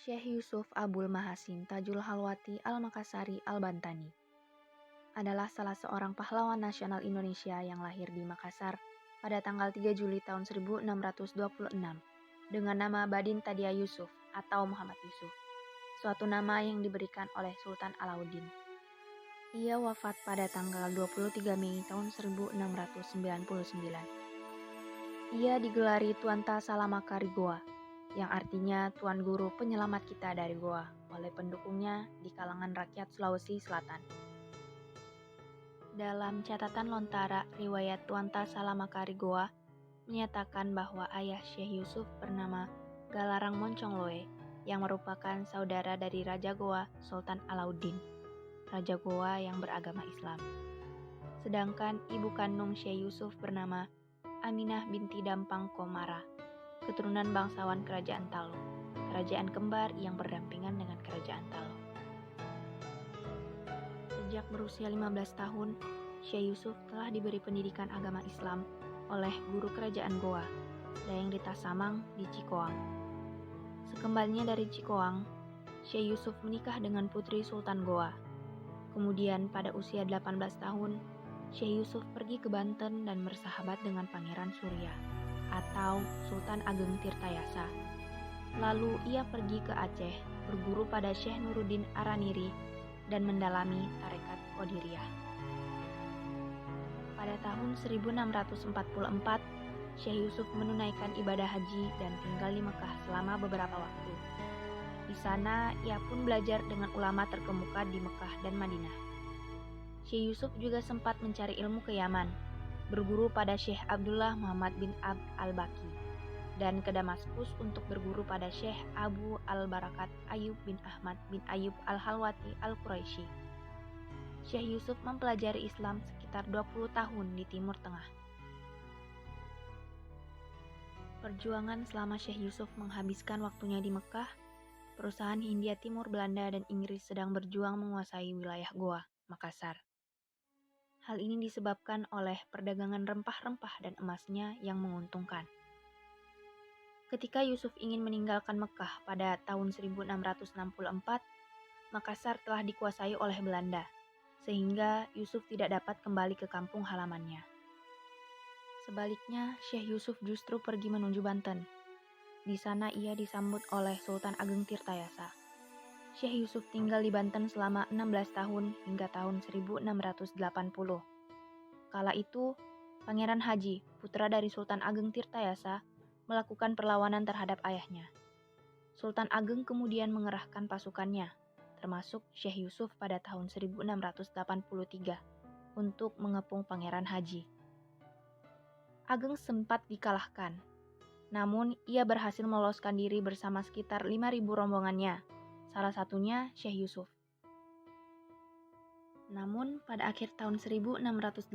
Syekh Yusuf Abul Mahasin Tajul Halwati Al-Makassari Al-Bantani adalah salah seorang pahlawan nasional Indonesia yang lahir di Makassar pada tanggal 3 Juli tahun 1626 dengan nama Badin Tadia Yusuf atau Muhammad Yusuf, suatu nama yang diberikan oleh Sultan Alauddin. Ia wafat pada tanggal 23 Mei tahun 1699. Ia digelari Tuanta Salamakari Goa, yang artinya Tuan Guru Penyelamat Kita dari Goa, oleh pendukungnya di kalangan rakyat Sulawesi Selatan. Dalam catatan lontara riwayat Tuanta Salamakari Goa menyatakan bahwa ayah Syekh Yusuf bernama Galarang Moncongloe yang merupakan saudara dari Raja Goa Sultan Alauddin, Raja Goa yang beragama Islam. Sedangkan ibu kandung Syekh Yusuf bernama Aminah binti Dampang Komara, keturunan bangsawan Kerajaan Talo, kerajaan kembar yang berdampingan dengan Kerajaan Talo. Sejak berusia 15 tahun, Syekh Yusuf telah diberi pendidikan agama Islam oleh guru kerajaan Goa, Dayang Ritasamang di Cikoang. Sekembalinya dari Cikoang, Syekh Yusuf menikah dengan putri Sultan Goa. Kemudian pada usia 18 tahun, Syekh Yusuf pergi ke Banten dan bersahabat dengan Pangeran Surya atau Sultan Ageng Tirtayasa. Lalu ia pergi ke Aceh, berguru pada Syekh Nuruddin Araniri dan mendalami tarekat Qadiriyah. Pada tahun 1644, Syekh Yusuf menunaikan ibadah haji dan tinggal di Mekah selama beberapa waktu. Di sana, ia pun belajar dengan ulama terkemuka di Mekah dan Madinah. Syekh Yusuf juga sempat mencari ilmu ke Yaman, berguru pada Syekh Abdullah Muhammad bin Abd al-Baqi, dan ke Damaskus untuk berguru pada Syekh Abu al-Barakat Ayub bin Ahmad bin Ayub al-Halwati al-Quraisy. Syekh Yusuf mempelajari Islam sekitar 20 tahun di Timur Tengah. Perjuangan selama Syekh Yusuf menghabiskan waktunya di Mekah, perusahaan Hindia Timur Belanda dan Inggris sedang berjuang menguasai wilayah Goa, Makassar. Hal ini disebabkan oleh perdagangan rempah-rempah dan emasnya yang menguntungkan. Ketika Yusuf ingin meninggalkan Mekah pada tahun 1664, Makassar telah dikuasai oleh Belanda, sehingga Yusuf tidak dapat kembali ke kampung halamannya. Sebaliknya, Syekh Yusuf justru pergi menuju Banten. Di sana ia disambut oleh Sultan Ageng Tirtayasa. Syekh Yusuf tinggal di Banten selama 16 tahun hingga tahun 1680. Kala itu, Pangeran Haji, putra dari Sultan Ageng Tirtayasa, melakukan perlawanan terhadap ayahnya. Sultan Ageng kemudian mengerahkan pasukannya, termasuk Syekh Yusuf pada tahun 1683, untuk mengepung Pangeran Haji. Ageng sempat dikalahkan, namun ia berhasil meloloskan diri bersama sekitar 5.000 rombongannya, salah satunya Syekh Yusuf. Namun pada akhir tahun 1683,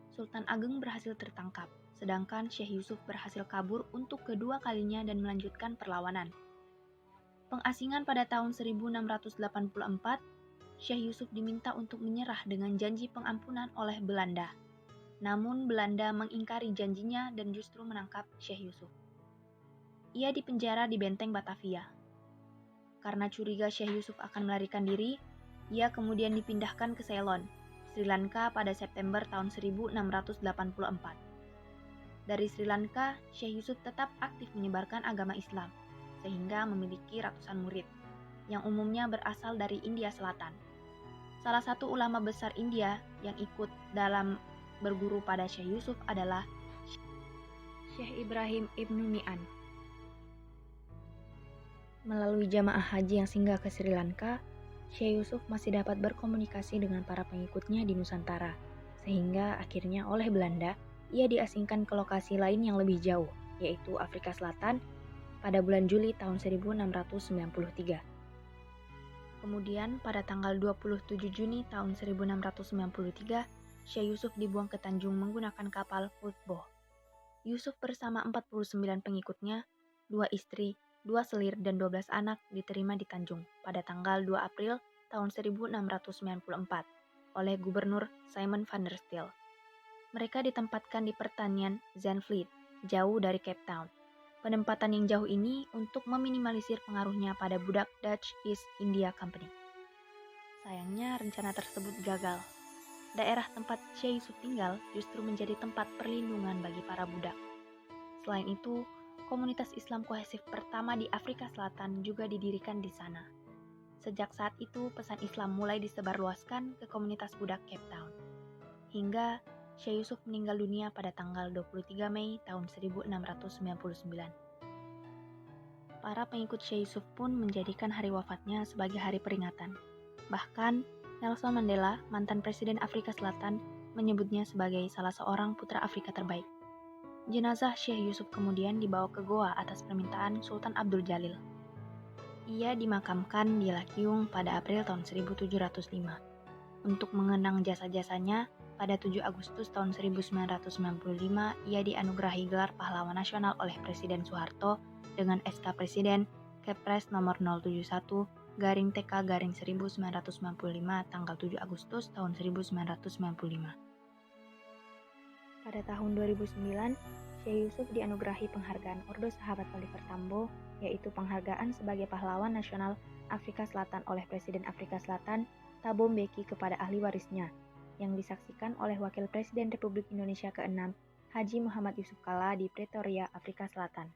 Sultan Ageng berhasil tertangkap, sedangkan Syekh Yusuf berhasil kabur untuk kedua kalinya dan melanjutkan perlawanan. Pengasingan pada tahun 1684, Syekh Yusuf diminta untuk menyerah dengan janji pengampunan oleh Belanda. Namun Belanda mengingkari janjinya dan justru menangkap Syekh Yusuf. Ia dipenjara di Benteng Batavia. Karena curiga Syekh Yusuf akan melarikan diri, ia kemudian dipindahkan ke Ceylon, Sri Lanka pada September tahun 1684. Dari Sri Lanka, Syekh Yusuf tetap aktif menyebarkan agama Islam, sehingga memiliki ratusan murid, yang umumnya berasal dari India Selatan. Salah satu ulama besar India yang ikut dalam berguru pada Syekh Yusuf adalah Syekh Ibrahim Ibnu Mi'an. Melalui jamaah haji yang singgah ke Sri Lanka, Syekh Yusuf masih dapat berkomunikasi dengan para pengikutnya di Nusantara, sehingga akhirnya oleh Belanda, ia diasingkan ke lokasi lain yang lebih jauh, yaitu Afrika Selatan, pada bulan Juli tahun 1693. Kemudian pada tanggal 27 Juni tahun 1693, Syekh Yusuf dibuang ke Tanjung menggunakan kapal Footboh. Yusuf bersama 49 pengikutnya, 2 istri, 2 selir dan 12 anak diterima di Tanjung pada tanggal 2 April tahun 1694 oleh Gubernur Simon van der Stil. Mereka ditempatkan di pertanian Zandvliet, jauh dari Cape Town. penempatan yang jauh ini untuk meminimalisir pengaruhnya pada budak Dutch East India Company. Sayangnya rencana tersebut gagal. Daerah tempat Syekh Yusuf tinggal justru menjadi tempat perlindungan bagi para budak. Selain itu, komunitas Islam kohesif pertama di Afrika Selatan juga didirikan di sana. Sejak saat itu, pesan Islam mulai disebarluaskan ke komunitas budak Cape Town. Hingga Syekh Yusuf meninggal dunia pada tanggal 23 Mei tahun 1699. Para pengikut Syekh Yusuf pun menjadikan hari wafatnya sebagai hari peringatan. Bahkan, Nelson Mandela, mantan Presiden Afrika Selatan, menyebutnya sebagai salah seorang putra Afrika terbaik. Jenazah Syekh Yusuf kemudian dibawa ke Goa atas permintaan Sultan Abdul Jalil. Ia dimakamkan di Lakyung pada April tahun 1705. Untuk mengenang jasa-jasanya, pada 7 Agustus tahun 1995, ia dianugerahi gelar pahlawan nasional oleh Presiden Soeharto dengan SK Presiden Kepres nomor 071 garing TK garing 1995 tanggal 7 Agustus tahun 1995. Pada tahun 2009, Syekh Yusuf dianugerahi penghargaan Ordo Sahabat Oliver Tambo, yaitu penghargaan sebagai pahlawan nasional Afrika Selatan oleh Presiden Afrika Selatan Thabo Mbeki kepada ahli warisnya, yang disaksikan oleh Wakil Presiden Republik Indonesia ke-6, Haji Muhammad Yusuf Kalla di Pretoria, Afrika Selatan.